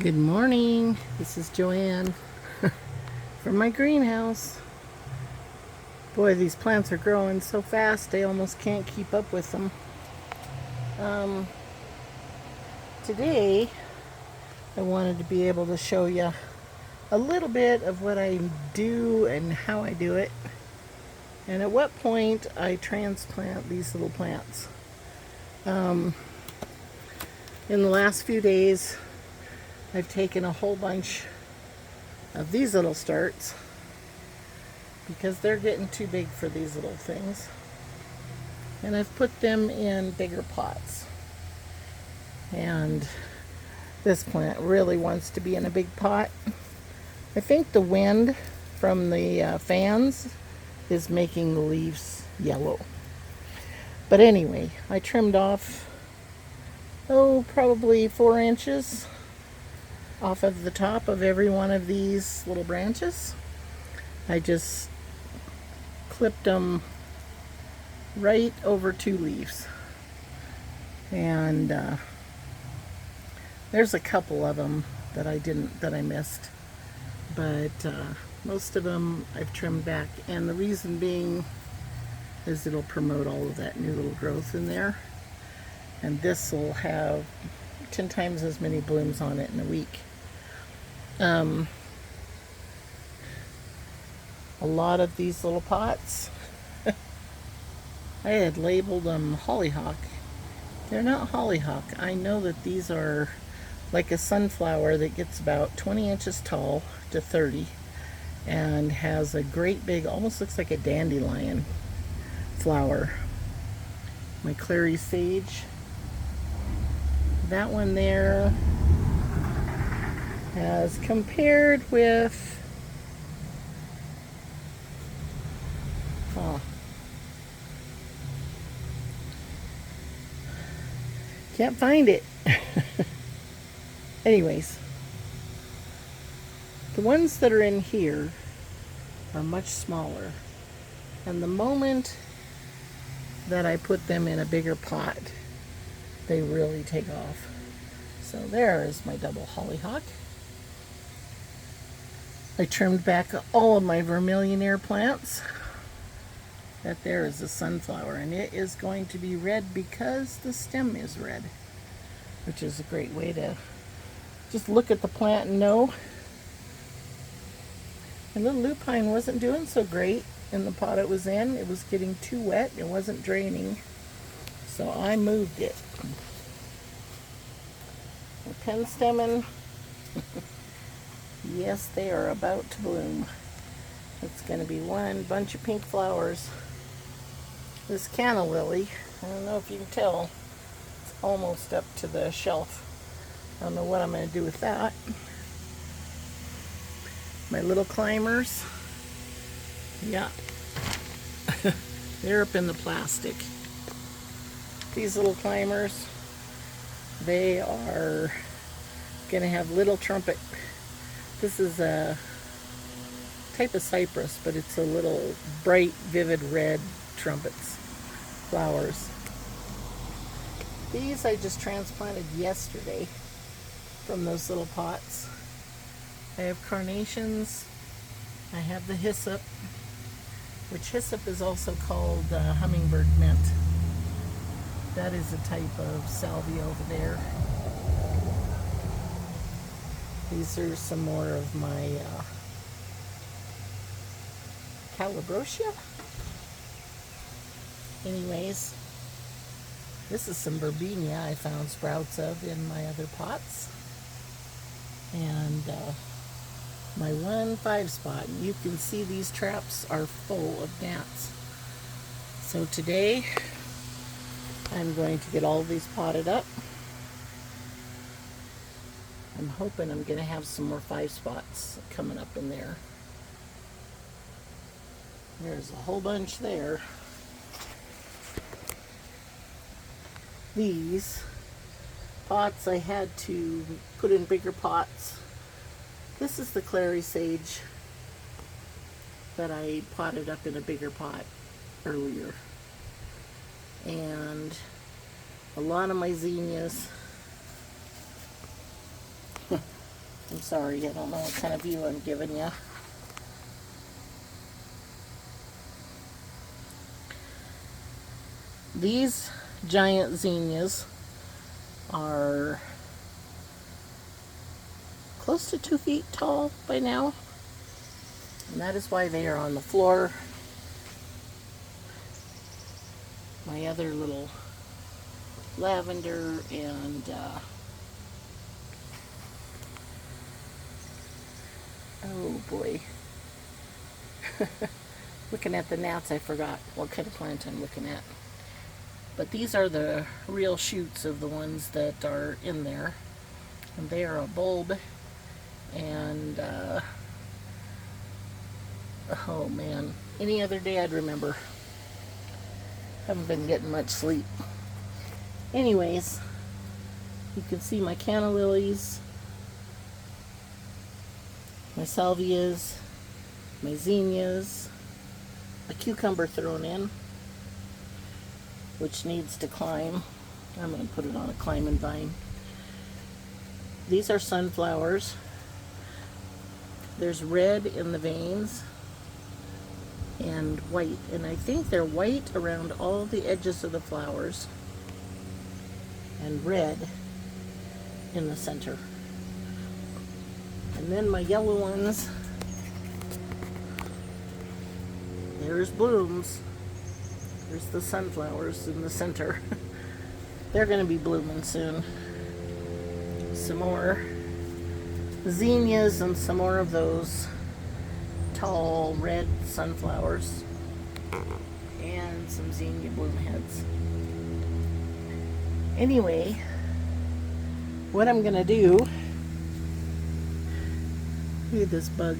Good morning. This is Joanne from my greenhouse. Boy, these plants are growing so fast I almost can't keep up with them. Um, Today, I wanted to be able to show you a little bit of what I do and how I do it, and at what point I transplant these little plants. In the last few days, I've taken a whole bunch of these little starts because they're getting too big for these little things. And I've put them in bigger pots. And this plant really wants to be in a big pot. I think the wind from the fans is making the leaves yellow. But anyway, I trimmed off, probably 4 inches off of the top of every one of these little branches. I just clipped them right over 2 leaves. And there's a couple of them that I missed, but most of them I've trimmed back, and the reason being is it'll promote all of that new little growth in there, and this will have 10 times as many blooms on it in a week. A lot of these little pots, I had labeled them hollyhock. They're not hollyhock. I know that these are like a sunflower that gets about 20 inches tall to 30 and has a great big, almost looks like a dandelion flower. My clary sage, that one there, has compared with, can't find it. Anyways, the ones that are in here are much smaller, and the moment that I put them in a bigger pot, they really take off. So there is my double hollyhock. I trimmed back all of my vermilion plants. That there is a sunflower, and it is going to be red because the stem is red, which is a great way to just look at the plant and know. And the lupine wasn't doing so great in the pot it was in. It was getting too wet. It wasn't draining. So I moved it. The penstemon, yes, they are about to bloom. It's going to be one bunch of pink flowers. This canna lily, I don't know if you can tell, it's almost up to the shelf. I don't know what I'm going to do with that. My little climbers, yeah, they're up in the plastic. These little climbers, they are going to have little trumpet. This is a type of cypress, but it's a little bright, vivid red trumpets, flowers. These I just transplanted yesterday from those little pots. I have carnations. I have the hyssop, which hyssop is also called hummingbird mint. That is a type of salvia over there. These are some more of my Calabrosia. Anyways, this is some Verbinia I found sprouts of in my other pots. And my 1 5-spot. You can see these traps are full of gnats. So today, I'm going to get all of these potted up. I'm hoping I'm going to have some more 5-spots coming up in there. There's a whole bunch there. These pots I had to put in bigger pots. This is the clary sage that I potted up in a bigger pot earlier. And a lot of my zinnias I'm sorry, I don't know what kind of view I'm giving you. These giant zinnias are close to 2 feet tall by now, and that is why they are on the floor. My other little lavender and oh boy, looking at the gnats, I forgot what kind of plant I'm looking at. But these are the real shoots of the ones that are in there, and they are a bulb. And oh man, any other day I'd remember. Haven't been getting much sleep. Anyways, you can see my canna lilies, my salvias, my zinnias, a cucumber thrown in, which needs to climb. I'm going to put it on a climbing vine. These are sunflowers. There's red in the veins and white, and I think they're white around all the edges of the flowers and red in the center. And then my yellow ones, there's blooms. There's the sunflowers in the center. They're going to be blooming soon. Some more zinnias and some more of those tall red sunflowers and some zinnia bloom heads. Anyway, what I'm going to do, look at this bug.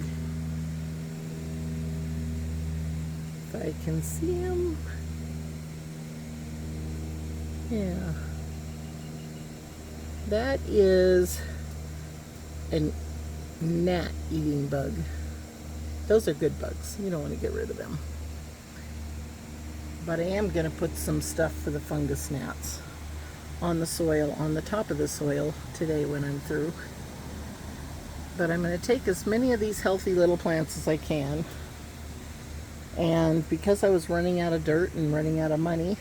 If I can see him. Yeah. That is a gnat eating bug. Those are good bugs. You don't want to get rid of them. But I am going to put some stuff for the fungus gnats on the soil, on the top of the soil today when I'm through. But I'm going to take as many of these healthy little plants as I can. And because I was running out of dirt and running out of money,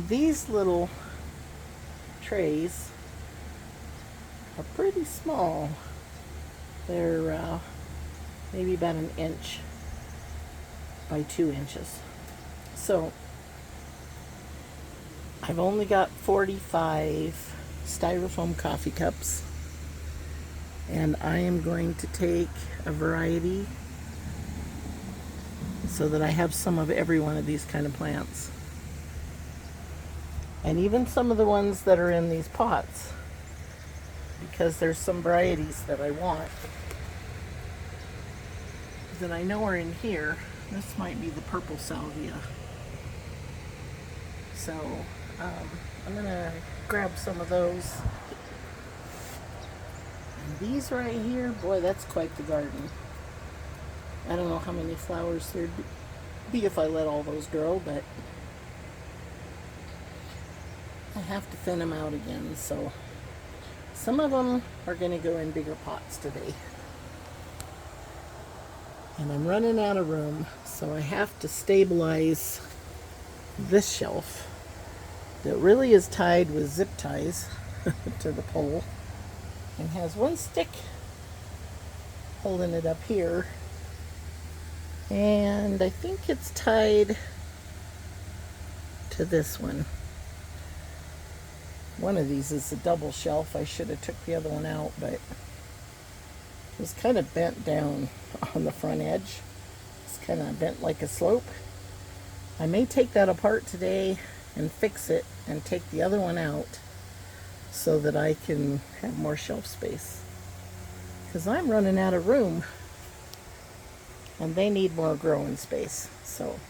these little trays are pretty small. They're maybe about 1 inch by 2 inches. So I've only got 45 styrofoam coffee cups, and I am going to take a variety so that I have some of every one of these kind of plants. And even some of the ones that are in these pots, because there's some varieties that I want that I know are in here. This might be the purple salvia. So I'm gonna grab some of those. And these right here, boy, that's quite the garden. I don't know how many flowers there'd be if I let all those grow, but I have to thin them out again, so some of them are going to go in bigger pots today. And I'm running out of room, so I have to stabilize this shelf that really is tied with zip ties to the pole and has one stick holding it up here. And I think it's tied to this one. One of these is a double shelf. I should have took the other one out, but it was kind of bent down on the front edge. It's kind of bent like a slope. I may take that apart today and fix it and take the other one out so that I can have more shelf space. Because I'm running out of room and they need more growing space. So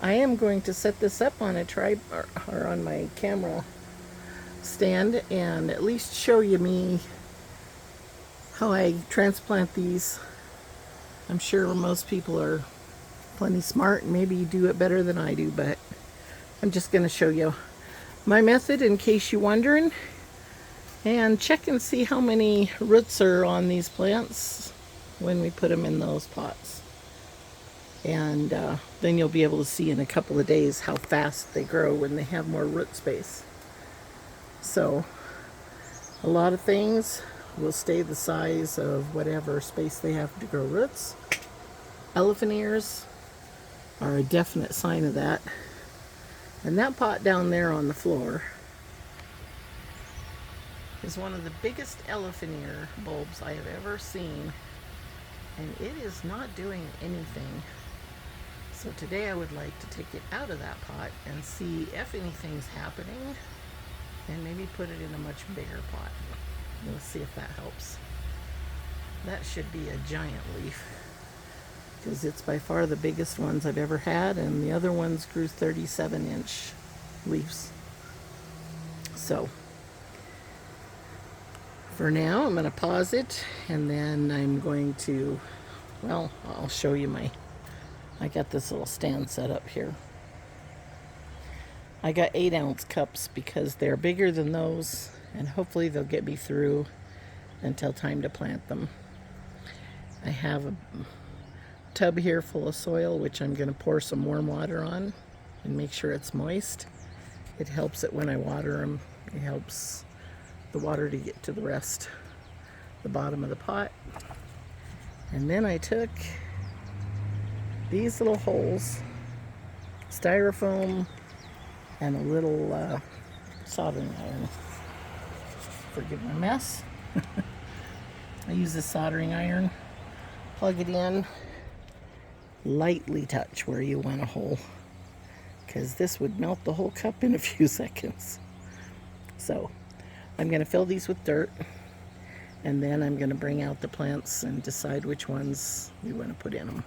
I am going to set this up on a tripod or on my camera stand and at least show you me how I transplant these. I'm sure most people are plenty smart and maybe do it better than I do, but I'm just going to show you my method in case you're wondering. And check and see how many roots are on these plants when we put them in those pots. And then you'll be able to see in a couple of days how fast they grow when they have more root space. So a lot of things will stay the size of whatever space they have to grow roots. Elephant ears are a definite sign of that. And that pot down there on the floor is one of the biggest elephant ear bulbs I have ever seen, and it is not doing anything. So today I would like to take it out of that pot and see if anything's happening, and maybe put it in a much bigger pot. We'll see if that helps. That should be a giant leaf, because it's by far the biggest ones I've ever had, and the other ones grew 37-inch leaves. So for now, I'm going to pause it, and then I'm going to, well, I'll show you I got this little stand set up here. I got 8-ounce cups because they're bigger than those, and hopefully they'll get me through until time to plant them. I have a tub here full of soil, which I'm going to pour some warm water on and make sure it's moist. It helps it when I water them. It helps the water to get to the bottom of the pot. And then I took these little holes, styrofoam, and a little soldering iron. Forgive my mess. I use the soldering iron, plug it in, lightly touch where you want a hole, because this would melt the whole cup in a few seconds. So I'm going to fill these with dirt, and then I'm going to bring out the plants and decide which ones we want to put in them.